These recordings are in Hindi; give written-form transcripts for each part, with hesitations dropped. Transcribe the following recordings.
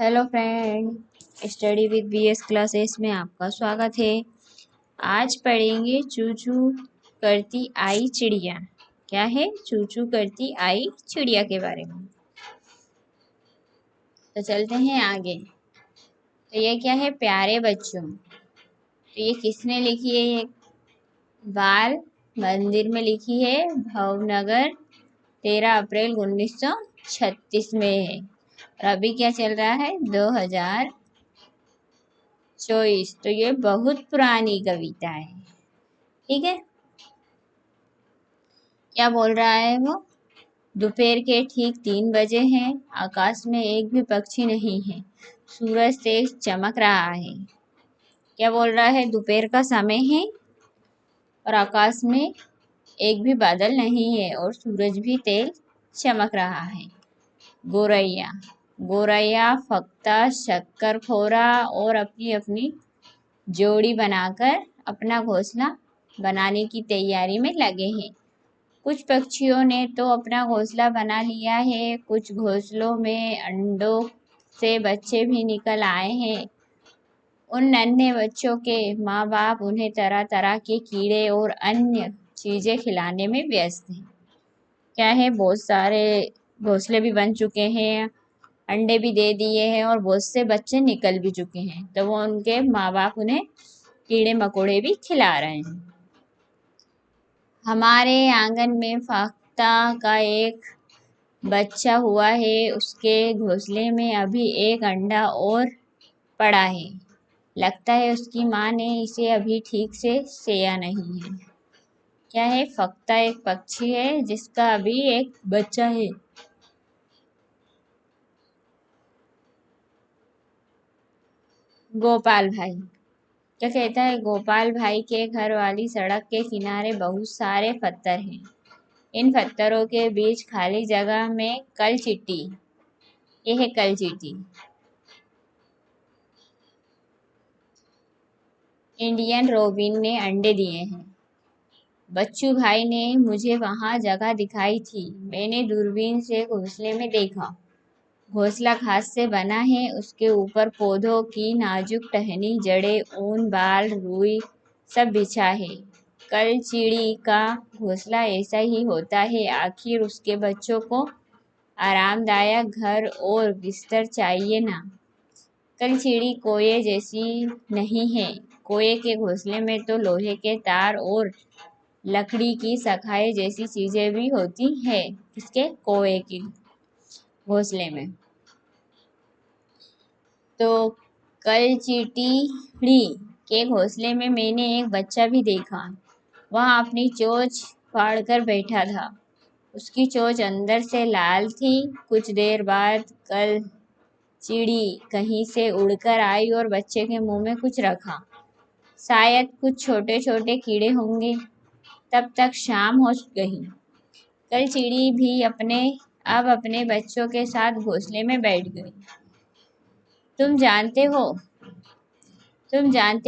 Hello friend, study with BS classes में आपका स्वागत है। आज पढ़ेंगे चू चू करती आई चिड़िया। क्या है चू चू करती आई चिड़िया के बारे में। तो चलते हैं आगे। तो ये क्या है, प्यारे बच्चों। तो ये किसने लिखी है? ये बाल मंदिर में लिखी है, भावनगर, 13 अप्रैल 1936 में है। और अभी क्या चल रहा है, 2024। तो ये बहुत पुरानी कविता है। ठीक है, क्या बोल रहा है वो? दोपहर के ठीक 3 बजे हैं, आकाश में एक भी पक्षी नहीं है, सूरज तेज चमक रहा है। क्या बोल रहा है? दोपहर का समय है और आकाश में एक भी बादल नहीं है और सूरज भी तेज चमक रहा है। गोरैया गोरैया फक्ता शक्करखोरा और अपनी अपनी जोड़ी बनाकर अपना घोंसला बनाने की तैयारी में लगे हैं। कुछ पक्षियों ने तो अपना घोंसला बना लिया है, कुछ घोंसलों में अंडों से बच्चे भी निकल आए हैं। उन नन्हे बच्चों के माँ बाप उन्हें तरह तरह के कीड़े और अन्य चीजें खिलाने में व्यस्त हैं। क्या है, बहुत सारे घोंसले भी बन चुके हैं, अंडे भी दे दिए हैं और बहुत से बच्चे निकल भी चुके हैं। तो वो उनके माँ बाप उन्हें कीड़े मकोड़े भी खिला रहे हैं। हमारे आंगन में फाख्ता का एक बच्चा हुआ है, उसके घोंसले में अभी एक अंडा और पड़ा है। लगता है उसकी माँ ने इसे अभी ठीक से सेया नहीं है। क्या है, फख्ता एक पक्षी है जिसका अभी एक बच्चा है। गोपाल भाई क्या कहता है? गोपाल भाई के घर वाली सड़क के किनारे बहुत सारे पत्थर हैं। इन पत्थरों के बीच खाली जगह में कल चींटी, यह है कल चींटी, इंडियन रोबिन ने अंडे दिए हैं। बच्चू भाई ने मुझे वहां जगह दिखाई थी, मैंने दूरबीन से घोंसले में देखा। घोंसला घास से बना है, उसके ऊपर पौधों की नाजुक टहनी, जड़ें, ऊन, बाल, रुई सब बिछा है। कल चिड़ी का घोंसला ऐसा ही होता है, आखिर उसके बच्चों को आरामदायक घर और बिस्तर चाहिए ना। कल चिड़ी कोये जैसी नहीं है, कोये के घोंसले में तो लोहे के तार और लकड़ी की सखाई जैसी चीजें भी होती है। किसके? कोये के घोंसले में। तो कल चींटी के घोंसले में मैंने एक बच्चा भी देखा, वह अपनी चोंच फाड़कर बैठा था। उसकी चोंच अंदर से लाल थी। कुछ देर बाद कल चिड़ी कहीं से उड़कर आई और बच्चे के मुंह में कुछ रखा। शायद कुछ छोटे छोटे कीड़े होंगे। तब तक शाम हो गई। कल चिड़ी भी अब अपने बच्चों के साथ घोंसले में बैठ गई। तुम जानते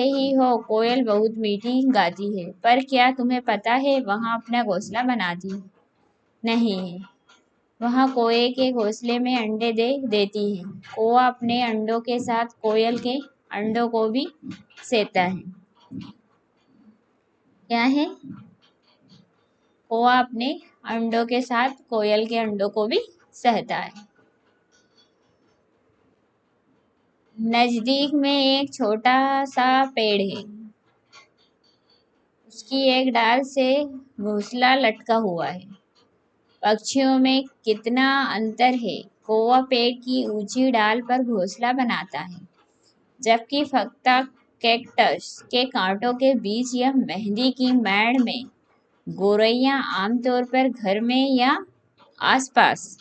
ही हो कोयल बहुत मीठी गाती है, पर क्या तुम्हें पता है वहाँ अपना घोंसला बनाती नहीं है। वहाँ कोए के घोंसले में अंडे देती है। कौवा अपने अंडों के साथ कोयल के अंडों को भी सेता है। क्या है? कौवा अपने अंडों के साथ कोयल के अंडों को भी सहता है। नजदीक में एक छोटा सा पेड़ है, उसकी एक डाल से घोंसला लटका हुआ है। पक्षियों में कितना अंतर है। कौवा पेड़ की ऊंची डाल पर घोंसला बनाता है, जबकि फख्ता कैक्टस के कांटों के बीच या मेहंदी की मेड़ में गोरैया आमतौर पर घर में या आसपास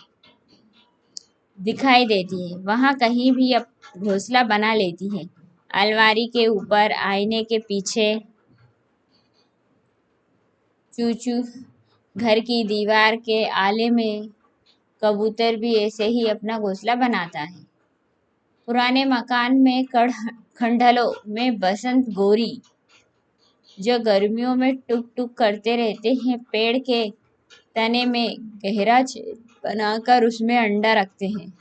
दिखाई देती है। वहां कहीं भी घोंसला बना लेती है, अलमारी के ऊपर, आईने के पीछे, चूचू घर की दीवार के आले में। कबूतर भी ऐसे ही अपना घोंसला बनाता है। पुराने मकान में खंडहरों में बसंत गोरी, जो गर्मियों में टुक टुक करते रहते हैं, पेड़ के तने में गहरा छेद बनाकर उसमें अंडा रखते हैं।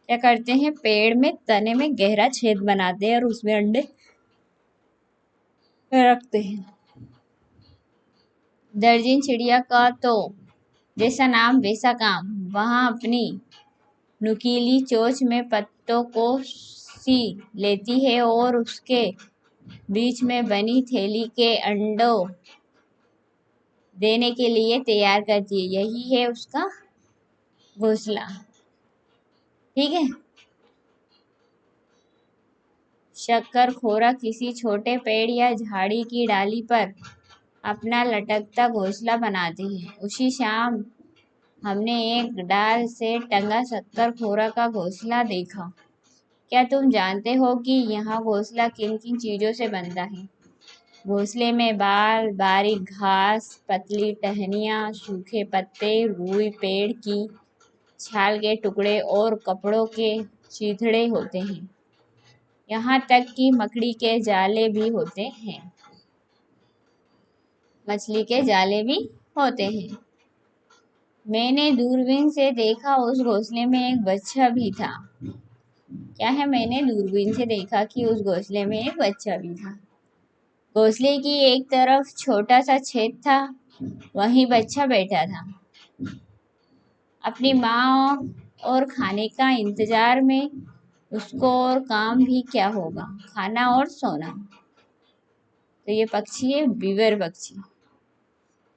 क्या करते हैं, पेड़ में तने में गहरा छेद बनाते हैं और उसमें अंडे रखते हैं। दर्जन चिड़िया का तो जैसा नाम वैसा काम, वहां अपनी नुकीली चोंच में पत्तों को सी लेती है और उसके बीच में बनी थैली के अंडों देने के लिए तैयार करती है। यही है उसका घोंसला। ठीक है। शक्करखोरा किसी छोटे पेड़ या झाड़ी की डाली पर अपना लटकता घोंसला बनाते हैं। उसी शाम हमने एक डाल से टंगा शक्करखोरा का घोंसला देखा। क्या तुम जानते हो कि यहाँ घोंसला किन किन चीजों से बनता है? घोंसले में बाल, बारीक घास, पतली टहनियाँ, सूखे पत्ते, रुई, पेड़ की छाल के टुकड़े और कपड़ों के चीथड़े होते हैं। यहाँ तक कि मकड़ी के जाले भी होते हैं, मछली के जाले भी होते हैं। मैंने दूरबीन से देखा, उस घोंसले में एक बच्चा भी था। क्या है? मैंने दूरबीन से देखा कि उस घोंसले में एक बच्चा भी था। घोंसले की एक तरफ छोटा सा छेद था, वहीं बच्चा बैठा था अपनी माँ और खाने का इंतजार में। उसको और काम भी क्या होगा, खाना और सोना। तो ये पक्षी है बीवर पक्षी।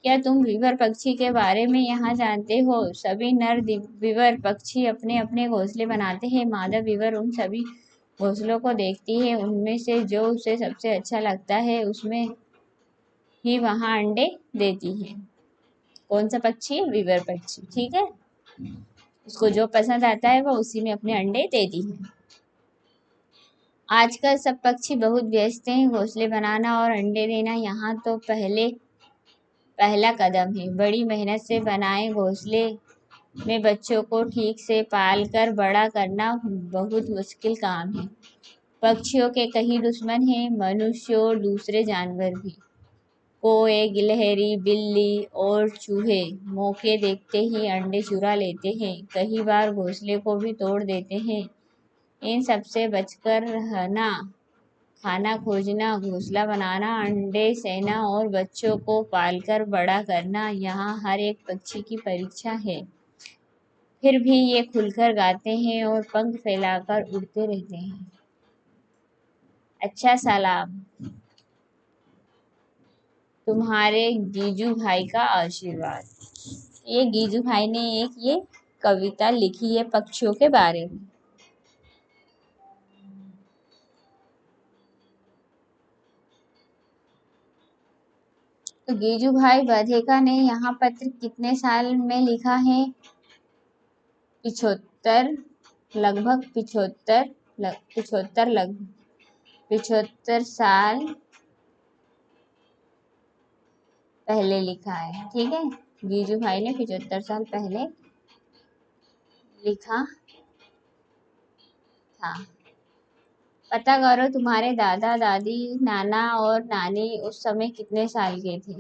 क्या तुम बीवर पक्षी के बारे में यहाँ जानते हो? सभी नर बीवर पक्षी अपने अपने घोंसले बनाते हैं। मादा बीवर उन सभी घोंसलों को देखती है, उनमें से जो उसे सबसे अच्छा लगता है उसमें ही वहाँ अंडे देती है। कौन सा पक्षी है? बीवर पक्षी। ठीक है। उसको जो पसंद आता है वो उसी में अपने अंडे देती है। आजकल सब पक्षी बहुत व्यस्त हैं। घोंसले बनाना और अंडे देना यहाँ तो पहला कदम है। बड़ी मेहनत से बनाए घोंसले में बच्चों को ठीक से पाल कर बड़ा करना बहुत मुश्किल काम है। पक्षियों के कई दुश्मन हैं, मनुष्य और दूसरे जानवर भी। कोए, गिलहरी, बिल्ली और चूहे मौके देखते ही अंडे चुरा लेते हैं। कई बार घोंसले को भी तोड़ देते हैं। इन सबसे बचकर रहना, खाना खोजना, घोंसला बनाना, अंडे सेना और बच्चों को पालकर बड़ा करना, यहाँ हर एक पक्षी की परीक्षा है। फिर भी ये खुलकर गाते हैं और पंख फैलाकर उड़ते रहते हैं। अच्छा सलाम। तुम्हारे गीजू भाई का आशीर्वाद। ये गीजू भाई ने एक ये कविता लिखी है पक्षियों के बारे में। तो गीजू भाई बधेका ने यहाँ पत्र कितने साल में लिखा है? 75, लगभग 75 साल पहले लिखा है। ठीक है। गीजू भाई ने 75 साल पहले लिखा था। पता करो तुम्हारे दादा दादी, नाना और नानी उस समय कितने साल के थे?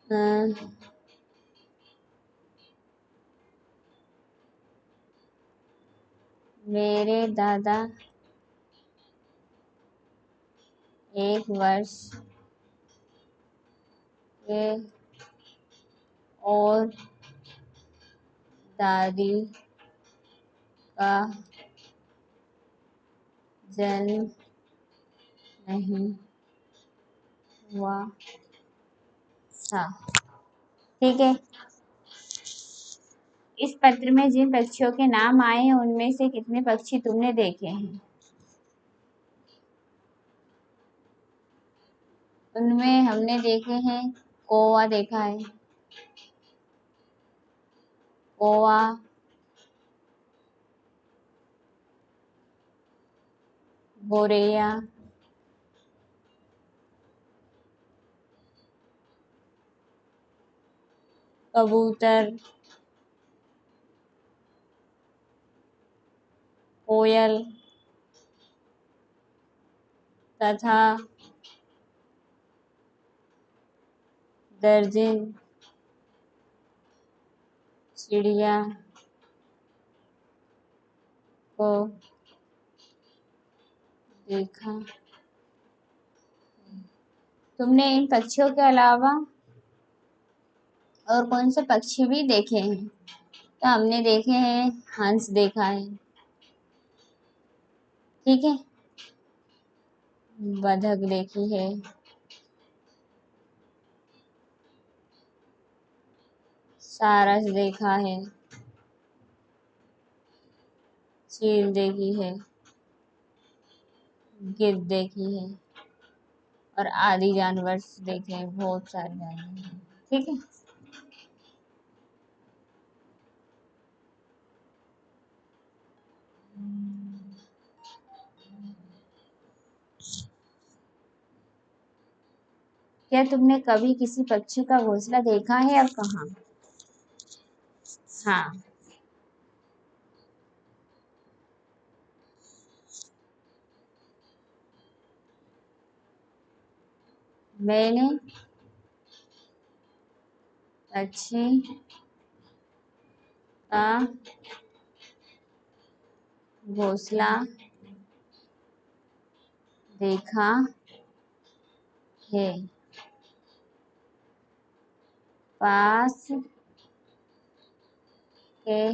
अं, मेरे दादा 1 वर्ष के और दादी का जन्म नहीं हुआ था। ठीक है। इस पत्र में जिन पक्षियों के नाम आए हैं उनमें से कितने पक्षी तुमने देखे हैं? उनमें हमने देखे हैं, कौवा देखा है, कौवा, गोरैया, कबूतर, कोयल, तथा दर्जन चिड़िया को देखा। तुमने इन पक्षियों के अलावा और कौन से पक्षी भी देखे हैं? तो हमने देखे हैं, हंस देखा है, ठीक है, बतख देखी है, सारस देखा है, चील देखी है, गिद्ध देखी है और आदि जानवर देखे हैं, बहुत सारे जानवर हैं, ठीक है। क्या तुमने कभी किसी पक्षी का घोंसला देखा है और कहाँ? हाँ, मैंने पक्षी का घोंसला देखा है, पास के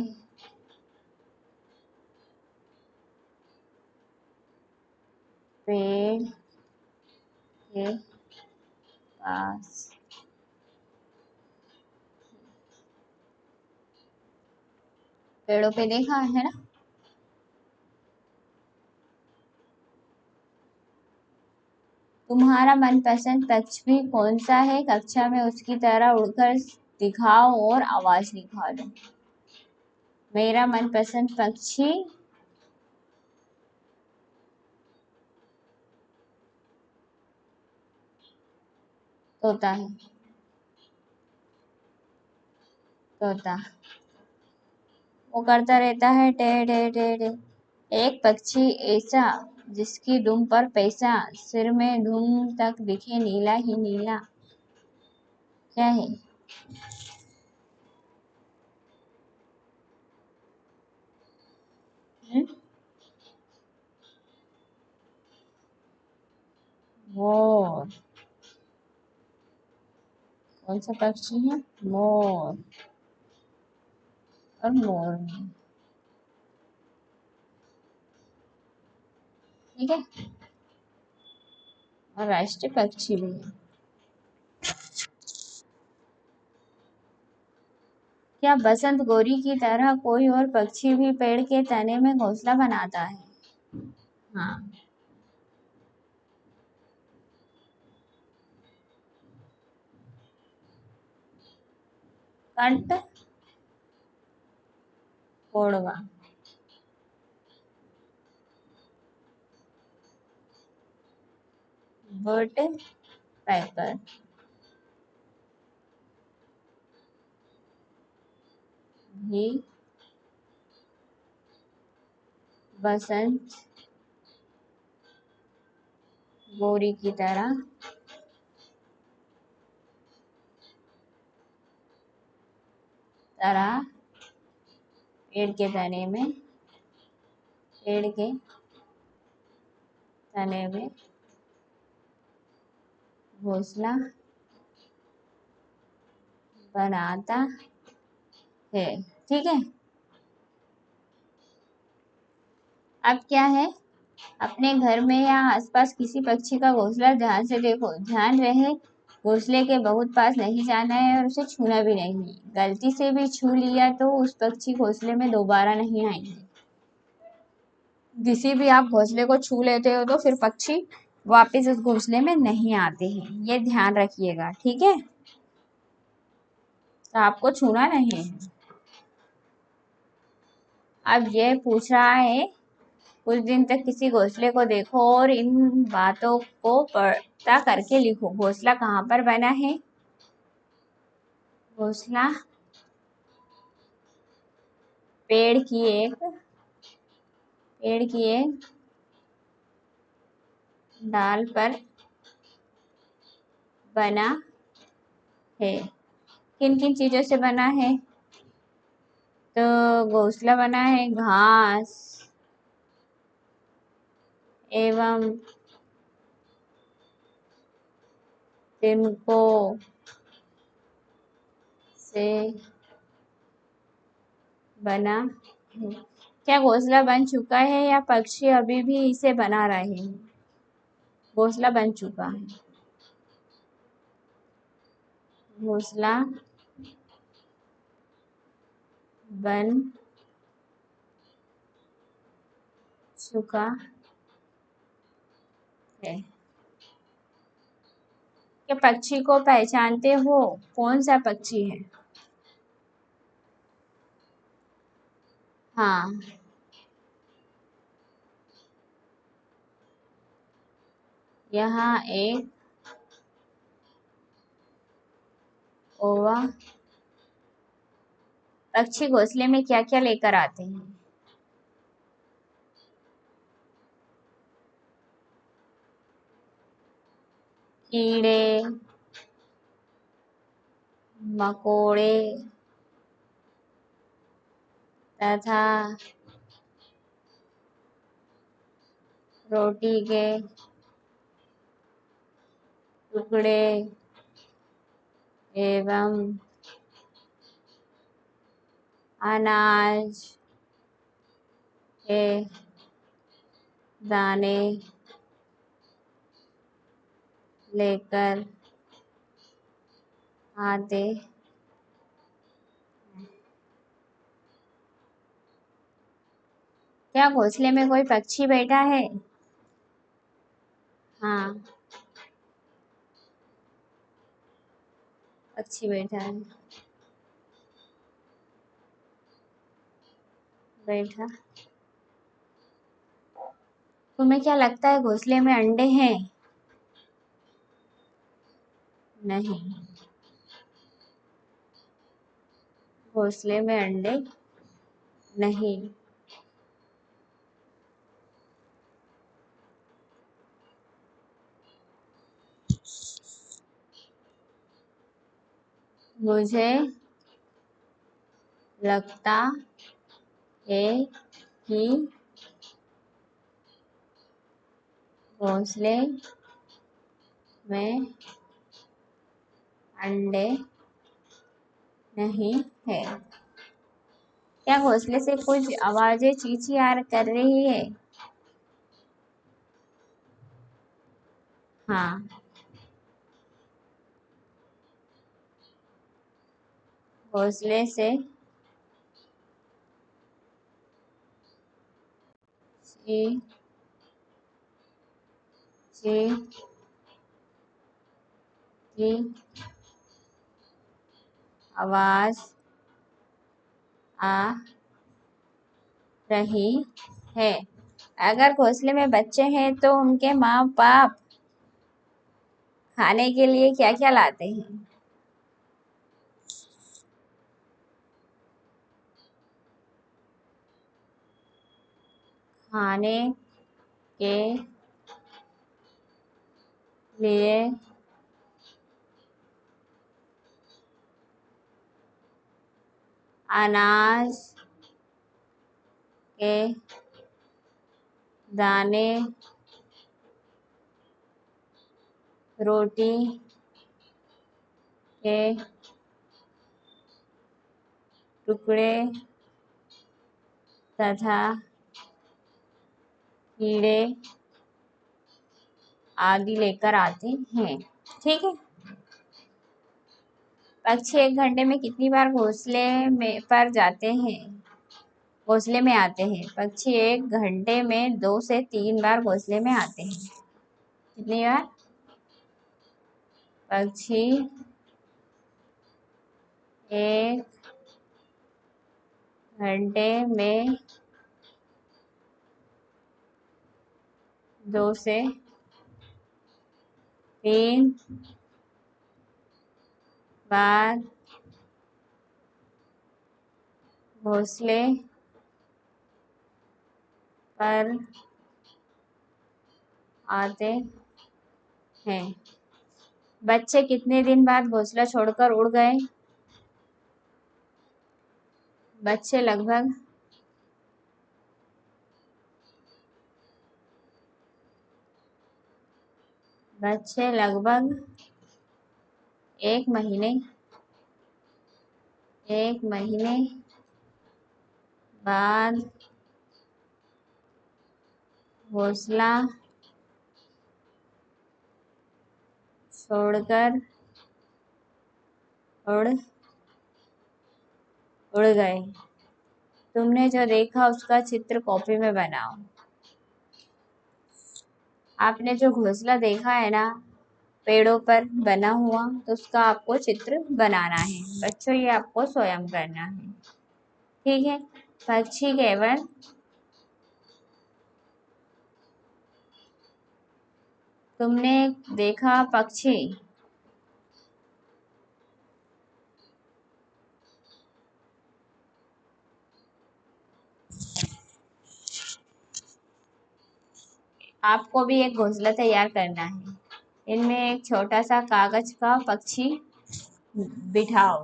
पेड़ के पास। पेड़ों पे देखा है ना। तुम्हारा मनपसंद पक्षी कौन सा है? कक्षा में उसकी तरह उड़कर दिखाओ और आवाज निकालो। मेरा मनपसंद पक्षी तोता है। तोता वो करता रहता है टे टे टे टे। एक पक्षी ऐसा जिसकी दुम पर पैसा, सिर में धूम तक दिखे नीला ही नीला, क्या है? हम्म? मोर। कौन सा पक्षी है? मोर। और मोर में, ठीक है, और राष्ट्रीय पक्षी भी है। क्या बसंत गोरी की तरह कोई और पक्षी भी पेड़ के तने में घोंसला बनाता है? हाँ, कंट कोड़वा। बर्ट पैकर भी बसंत गोरी की तरह पेड़ के तने में पेड़ के तने में घोंसला बनाता है, ठीक है। अब क्या है, अपने घर में या आसपास किसी पक्षी का घोंसला ध्यान से देखो। ध्यान रहे, घोंसले के बहुत पास नहीं जाना है और उसे छूना भी नहीं। गलती से भी छू लिया तो उस पक्षी घोंसले में दोबारा नहीं आएंगे। किसी भी आप घोंसले को छू लेते हो तो फिर पक्षी वापस उस घोंसले में नहीं आते हैं, ये ध्यान रखिएगा, ठीक है। तो आपको छूना नहीं है। अब ये पूछ रहा है, कुछ दिन तक किसी घोंसले को देखो और इन बातों को पता करके लिखो। घोंसला कहाँ पर बना है? घोंसला पेड़ की एक डाल पर बना है। किन किन चीजों से बना है? तो घोंसला बना है घास एवं तिनकों से बना है। क्या घोंसला बन चुका है या पक्षी अभी भी इसे बना रहे हैं? घोंसला बन चुका है। घोंसला बन चुका है। क्या पक्षी को पहचानते हो? कौन सा पक्षी है? हाँ, यहाँ एक कौवा। पक्षी घोंसले में क्या क्या लेकर आते हैं? कीड़े मकोड़े तथा रोटी के टुकड़े एवं अनाज के दाने लेकर आते। क्या घोंसले में कोई पक्षी बैठा है? हाँ, पक्षी बैठा है। बैठा। तुम्हें क्या लगता है घोंसले में अंडे हैं? नहीं, घोंसले में अंडे नहीं। मुझे लगता है कि घोंसले में अंडे नहीं है। क्या घोंसले से कुछ आवाजें चींचियां कर रही है? हाँ, घोंसले से ची ची की आवाज आ रही है। अगर घोंसले में बच्चे हैं तो उनके माँ बाप खाने के लिए क्या क्या लाते हैं? खाने के लिए अनाज के दाने रोटी के टुकड़े तथा कीड़े आदि लेकर आते हैं। ठीक है। पक्षी एक घंटे में कितनी बार घोंसले में पर जाते हैं? घोंसले में आते हैं। पक्षी एक घंटे में 2 से 3 बार घोंसले में आते हैं। कितनी बार? पक्षी एक घंटे में 2 से 3 बार घोंसले पर आते हैं। बच्चे कितने दिन बाद घोंसला छोड़कर उड़ गए? बच्चे लगभग बच्चे लगभग एक महीने बाद घोंसला छोड़कर उड़ उड़ गए। तुमने जो देखा उसका चित्र कॉपी में बनाओ। आपने जो घोंसला देखा है ना पेड़ों पर बना हुआ, तो उसका आपको चित्र बनाना है बच्चों, ये आपको स्वयं करना है। ठीक है। पक्षी केवल तुमने देखा पक्षी आपको भी एक घोंसला तैयार करना है। इनमें एक छोटा सा कागज का पक्षी बिठाओ।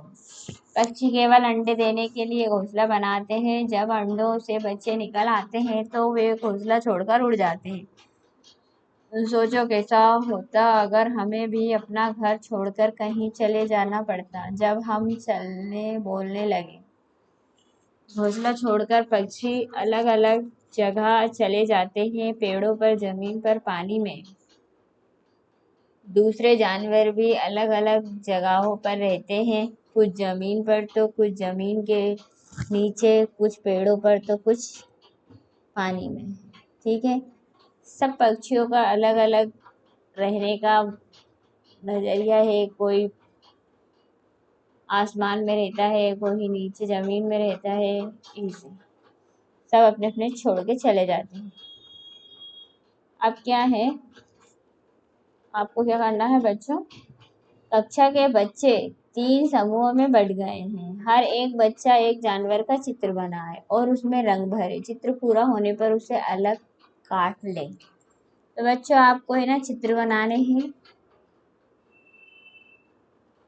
पक्षी केवल अंडे देने के लिए घोंसला बनाते हैं। जब अंडों से बच्चे निकल आते हैं तो वे घोंसला छोड़कर उड़ जाते हैं। सोचो कैसा होता अगर हमें भी अपना घर छोड़कर कहीं चले जाना पड़ता। जब हम चलने बोलने लगे, घोंसला छोड़कर पक्षी अलग अलग जगह चले जाते हैं, पेड़ों पर, जमीन पर, पानी में। दूसरे जानवर भी अलग अलग जगहों पर रहते हैं, कुछ जमीन पर तो कुछ जमीन के नीचे, कुछ पेड़ों पर तो कुछ पानी में। ठीक है। सब पक्षियों का अलग अलग रहने का नजरिया है। कोई आसमान में रहता है, कोई नीचे जमीन में रहता है। इसे सब अपने अपने छोड़ के चले जाते हैं। अब क्या है, आपको क्या करना है बच्चों? कक्षा के बच्चे 3 समूहों में बट गए हैं। हर एक बच्चा एक जानवर का चित्र बनाए और उसमें रंग भरे। चित्र पूरा होने पर उसे अलग काट ले। तो बच्चों आपको है ना चित्र बनाने हैं।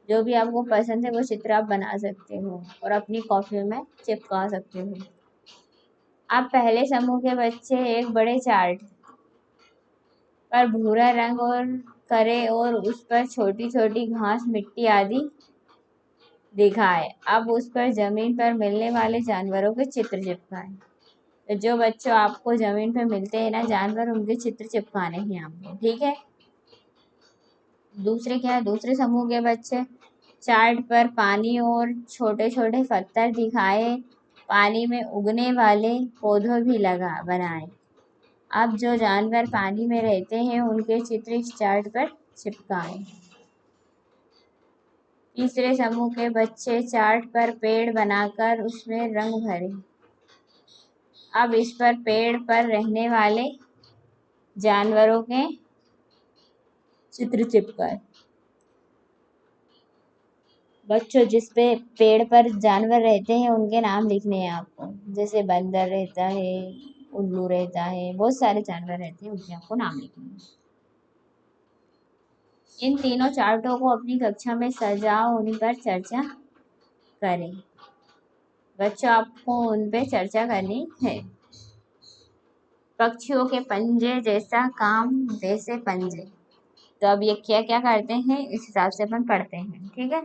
जो भी आपको पसंद है वो चित्र आप बना सकते हो और अपनी कॉपी में चिपका सकते हो। आप पहले समूह के बच्चे एक बड़े चार्ट पर भूरा रंग और करे और उस पर छोटी छोटी घास, मिट्टी आदि दिखाए। अब उस पर जमीन पर मिलने वाले जानवरों के चित्र चिपकाए। तो जो बच्चों आपको जमीन पर मिलते हैं ना जानवर, उनके चित्र चिपकाने हैं आपको। ठीक है। दूसरे क्या है, दूसरे समूह के बच्चे चार्ट पर पानी और छोटे छोटे पत्थर दिखाए, पानी में उगने वाले पौधों भी बनाए। अब जो जानवर पानी में रहते हैं उनके चित्र इस चार्ट पर चिपकाएं। तीसरे समूह के बच्चे चार्ट पर पेड़ बनाकर उसमें रंग भरे। अब इस पर पेड़ पर रहने वाले जानवरों के चित्र चिपकाए। बच्चों जिस पे पेड़ पर जानवर रहते हैं उनके नाम लिखने हैं आपको। जैसे बंदर रहता है, उल्लू रहता है, बहुत सारे जानवर रहते हैं, उनके आपको नाम लिखने हैं। इन तीनों चार्टों को अपनी कक्षा में सजाओ, उन पर चर्चा करें। बच्चों आपको उन पे चर्चा करनी है। पक्षियों के पंजे जैसा काम जैसे पंजे। तो अब ये क्या क्या करते हैं इस हिसाब से अपन पढ़ते हैं। ठीक है।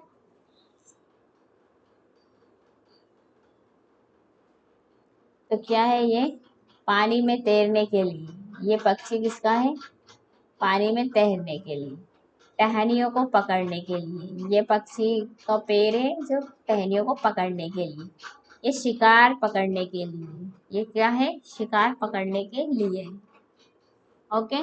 तो क्या है ये? पानी में तैरने के लिए। ये पक्षी किसका है? पानी में तैरने के लिए। टहनियों को पकड़ने के लिए। ये पक्षी का पैर है जो टहनियों को पकड़ने के लिए। ये शिकार पकड़ने के लिए। ये क्या है? शिकार पकड़ने के लिए। ओके।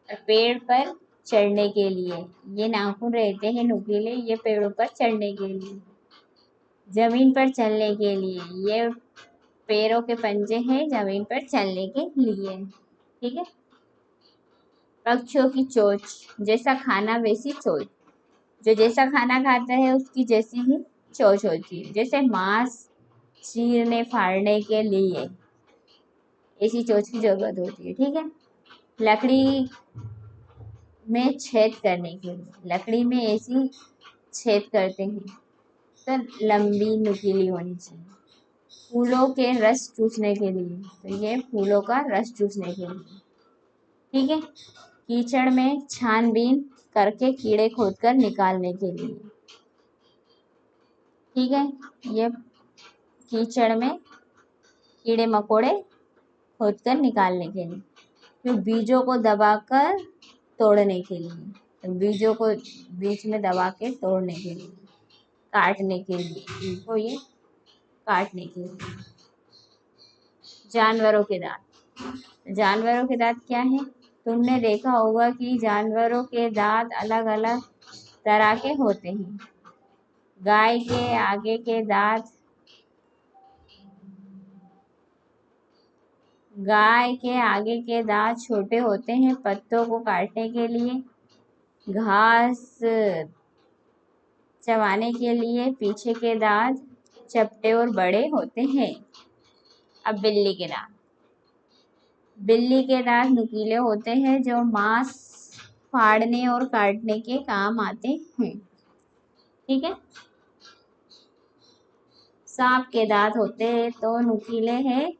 और पेड़ पर चढ़ने के लिए। ये नाखून रहते हैं नुकीले, ये पेड़ों पर चढ़ने के लिए। जमीन पर चलने के लिए। ये पैरों के पंजे हैं जमीन पर चलने के लिए। ठीक है। पक्षियों की चोंच। जैसा खाना वैसी चोंच। जो जैसा खाना खाता है उसकी जैसी ही चोंच होती है। जैसे मांस चीरने फाड़ने के लिए ऐसी चोंच की जरूरत होती है। ठीक है। लकड़ी में छेद करने के लिए, लकड़ी में ऐसी छेद करते हैं तो लंबी नुकीली होनी चाहिए। फूलों के रस चूसने के लिए, तो ये फूलों का रस चूसने के लिए। ठीक है। कीचड़ में छानबीन करके कीड़े खोदकर निकालने के लिए। ठीक है। ये कीचड़ में कीड़े मकोड़े खोदकर निकालने के लिए। फिर बीजों को दबाकर तोड़ने के लिए, तो बीजों को बीच में दबा के तोड़ने के लिए, काटने के लिए, इनको ये काटने के लिए। जानवरों के दांत, जानवरों के दांत क्या है? तुमने देखा होगा कि जानवरों के दांत अलग अलग तरह के होते हैं। गाय के आगे के दांत छोटे होते हैं पत्तों को काटने के लिए, घास चबाने के लिए। पीछे के दांत चपटे और बड़े होते हैं। अब बिल्ली के दांत, बिल्ली के दांत नुकीले होते हैं जो मांस फाड़ने और काटने के काम आते हैं। ठीक है। सांप के दांत होते हैं तो नुकीले हैं,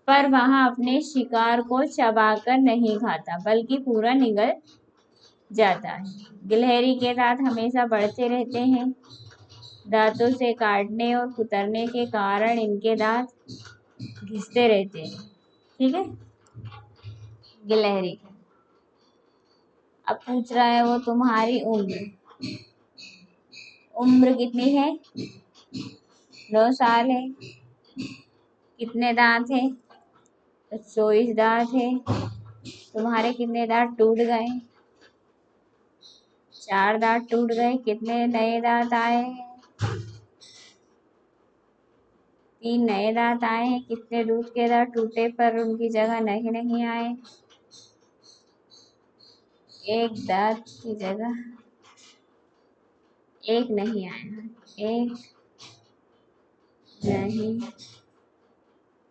पर वह अपने शिकार को चबाकर नहीं खाता बल्कि पूरा निगल जाता है। गिलहरी के दांत हमेशा बढ़ते रहते हैं। दांतों से काटने और कुतरने के कारण इनके दांत घिसते रहते हैं। ठीक है। गिलहरी अब पूछ रहा है वो तुम्हारी उम्र, उम्र कितनी है? 9 साल है। कितने दांत है? 24 दांत है। तुम्हारे कितने दांत टूट गए? 4 दांत टूट गए। कितने नए दांत आए हैं? 3 नए दांत आए हैं। कितने दूध के दांत टूटे पर उनकी जगह नहीं आए? 1 दांत की जगह 1 नहीं आया, 1 नहीं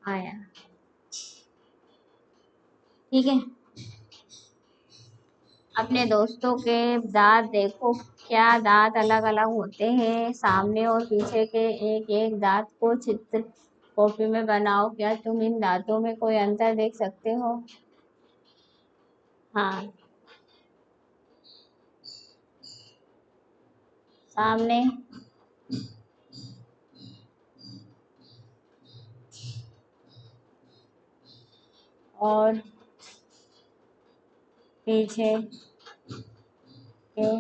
आया। ठीक है। अपने दोस्तों के दांत देखो, क्या दांत अलग अलग होते हैं। सामने और पीछे के एक एक दांत को चित्र कॉपी में बनाओ। क्या तुम इन दांतों में कोई अंतर देख सकते हो? हाँ, सामने और पीछे के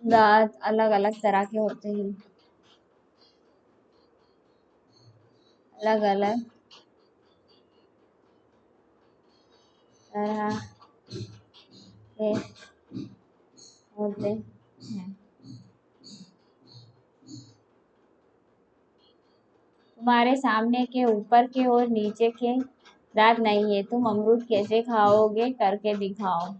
दांत अलग अलग तरह के होते हैं। अलग अलग तरह के होते हैं। तुम्हारे सामने के ऊपर के और नीचे के दांत नहीं है। तुम अमरूद कैसे खाओगे? करके दिखाओ।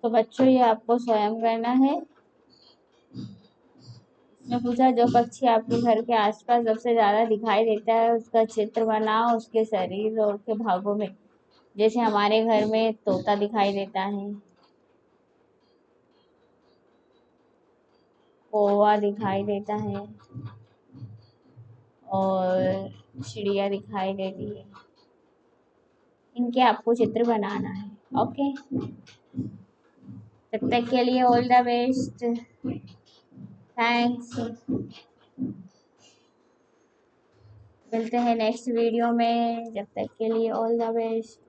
तो बच्चों ये आपको स्वयं करना है। इसमें पूछा जो पक्षी आपके घर के आसपास सबसे ज्यादा दिखाई देता है उसका चित्र बनाओ, उसके शरीर और के भागों में। जैसे हमारे घर में तोता दिखाई देता है, कौवा दिखाई देता है और चिड़िया दिखाई देती है। इनके आपको चित्र बनाना है। ओके, तब तक के लिए ऑल द बेस्ट। थैंक्स। मिलते हैं नेक्स्ट वीडियो में। जब तक के लिए ऑल द बेस्ट।